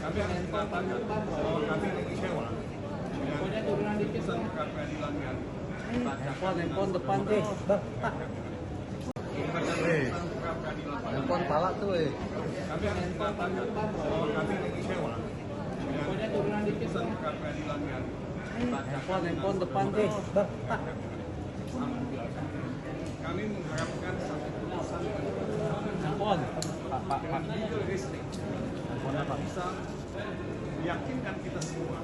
Kami mengatakan bahwa kami kecewa dengan putusan pra peradilan yang handphone depan tuh. Handphone pala tuh. Kami mengatakan bahwa kami kecewa dengan putusan pra peradilan yang handphone depan tuh. kami mengharapkan satu putusan Handphone. legal reasoning yang bisa meyakinkan kita semua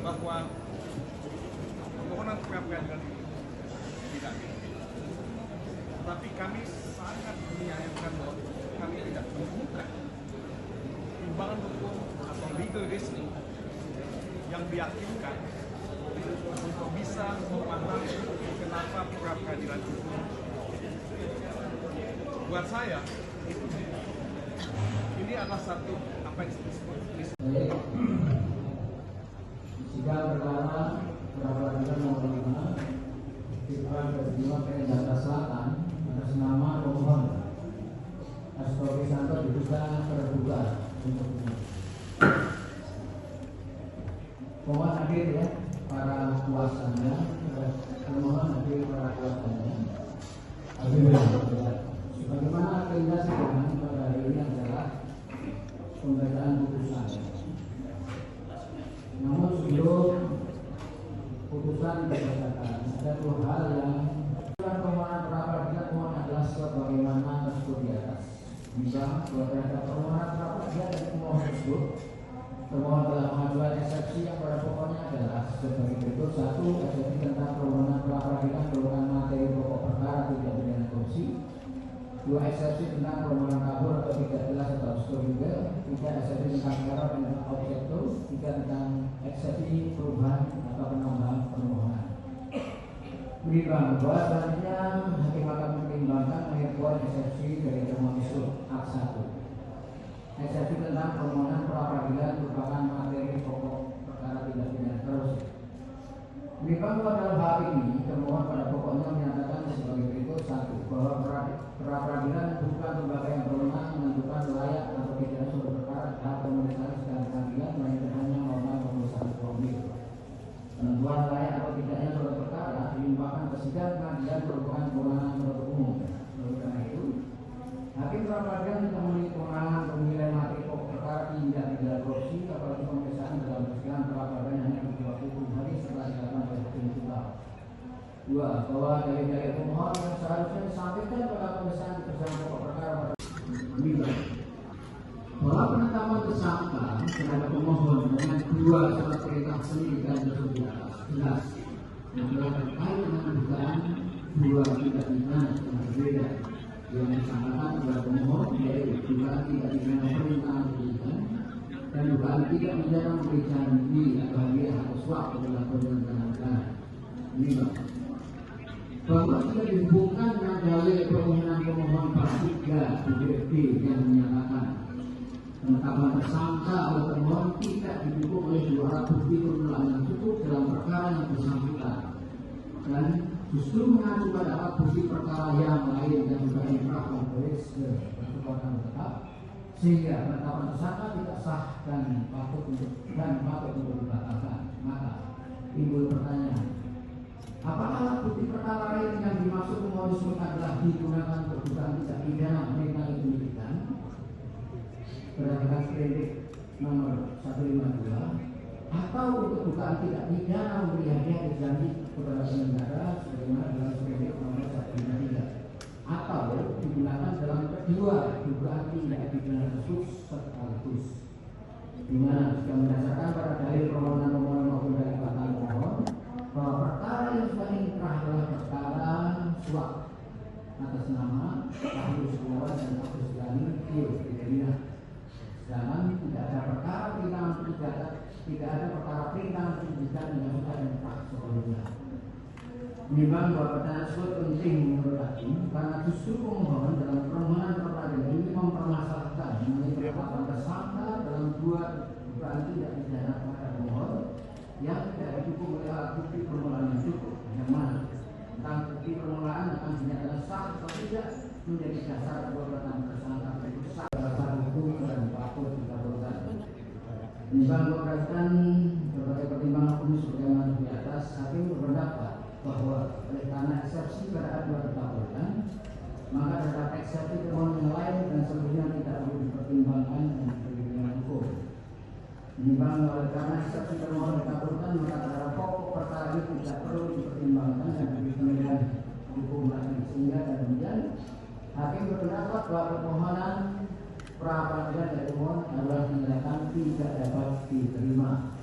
bahwa permohonan pra peradilan ini tidak benar. Tetapi kami sangat menyayangkan bahwa kami tidak menemukan timbangan hukum atau legal reasoning yang meyakinkan untuk bisa memahami kenapa pra peradilan itu. Buat saya, ini adalah satu apa yang disebut sidang perkara pra-peradilan nomor 5 Kepulauan Riau Jakarta Selatan atas nama pemohon Hasto Kristianto diduga terduga untuk pemohon hadir ya para kuasanya, pemohon hadir para kuasanya. Bagaimana agenda sidang pada hari ini adalah pembacaan putusan. Namun sebelum putusan dibacakan, ada dua hal yang permohonan pra peradilan mohon adalah sebagaimana tersebut di atas. Bisa terhadap permohonan pra peradilan dan pemohon tersebut, termohon telah mengajukan eksepsi yang pada pokoknya adalah sebagai berikut: 1. Eksepsi tentang permohonan pra peradilan merupakan materi pokok perkara tidak pidana korupsi. 2. Eksepsi tentang permohonan kabur atau tidak jelas atau obstruksi. 3. Eksepsi tentang teror dan objektur. 4. Tentang eksepsi perubahan atau penambahan permohonan. Menimbang bahwa selanjutnya hakim akan mempertimbangkan mengajukan eksepsi dari termohon tersebut. Ak 1. Eksepsi tentang permohonan pra peradilan merupakan materi pokok perkara tidak pidana korupsi. Menimbang bahwa dalam hal ini termohon pada pokoknya menyatakan sebagai berikut: 1. Bahwa pra peradilan bukan lembaga yang berwenang menentukan layak atau tidaknya suatu perkara atau pemeriksaan secara keadilan, melainkan hanya norma pemeriksaan formil. Penentuan layak atau tidaknya suatu perkara dilimpahkan ke sidang pengadilan merupakan kewenangan penuntut umum. Oleh karena itu, hakim pra peradilan tidak memiliki kewenangan untuk menilai materi pokok perkara tindak pidana korupsi, apalagi pemeriksaan dalam persidangan pra peradilan hanya bagi waktu 7 hari setelah dilakukan oleh hakim tunggal. 2. Bahwa dalil-dalil pemohon yang seharusnya disampaikan pada pemeriksaan di persidangan pokok perkara pada 5. Bahwa penetapan tersangka terhadap pemohon dengan 2 surat perintah penyidikan tersebut di atas jelas yang telah terkait dengan dugaan 2 tindak pidana yang berbeda yang disangkakan kepada pemohon, yaitu dugaan tindak pidana perintangan penyidikan dan dugaan tidak pidana memberi janji atau hadiah atau suap dalam pemerintahan negara. 5. Bahwa tidak dihubungkan dengan dalil permohonan pemohon part 3 BBB yang menyatakan penetapan tersangka oleh termohon tidak didukung oleh 2 alat bukti permulaan yang cukup dalam perkara yang bersangkutan dan justru mengacu pada alat bukti perkara yang lain dan juga inkrah dan berkekuatan tetap, sehingga penetapan tersangka tidak sah dan patut untuk dibatalkan. Maka timbul pertanyaan, apakah alat bukti perkara lain yang dimaksud pemohon tersebut adalah digunakan untuk dugaan tidak pidana merintangi penyidikan berdasarkan sprendik nomor 152 atau untuk dugaan tidak pidana memberi hadiah atau janji kepada penyelenggara sebagaimana dalam sprendik nomor 153, atau digunakan dalam kedua dugaan tindak pidana tersebut sekaligus, di mana jika mendasarkan pada dalil permohonan pemohon maupun dari batal pemohon bahwa perkara yang sudah inkrah adalah perkara suap atas nama Agus Setiawan dan Agus Gani Filipina. Sedangkan tidak ada perkara perintangan penyidikan, tidak ada perkara perintangan penyidikan yang sudah inkrah sebelumnya. Menimbang bahwa pertanyaan tersebut penting menurut hakim karena justru pemohon dalam permohonan pra peradilan ini mempermasalahkan mengenai penetapan tersangka dalam 2 dugaan tindak pidana kepada pemohon yang tidak didukung oleh alat bukti permulaan yang cukup, yang mana tentang bukti permulaan akan dinyatakan sah atau tidak menjadi dasar perbuatan tersangka berikut sah dasar hukum dan patut dilakukan Menimbang berdasarkan berbagai pertimbangan hukum sebagaimana di atas, hakim berpendapat bahwa oleh karena eksepsi pada dua terkabulkan, maka terdapat eksepsi termohon yang lain dan seluruhnya tidak perlu dipertimbangkan dengan pertimbangan hukum. Menimbang oleh karena eksepsi termohon dikabulkan, maka terhadap pokok perkara ini tidak perlu dipertimbangkan dan pertimbangan hukum lagi, sehingga kemudian hakim berpendapat bahwa permohonan pra-peradilan dari pemohon adalah menyatakan tidak dapat diterima.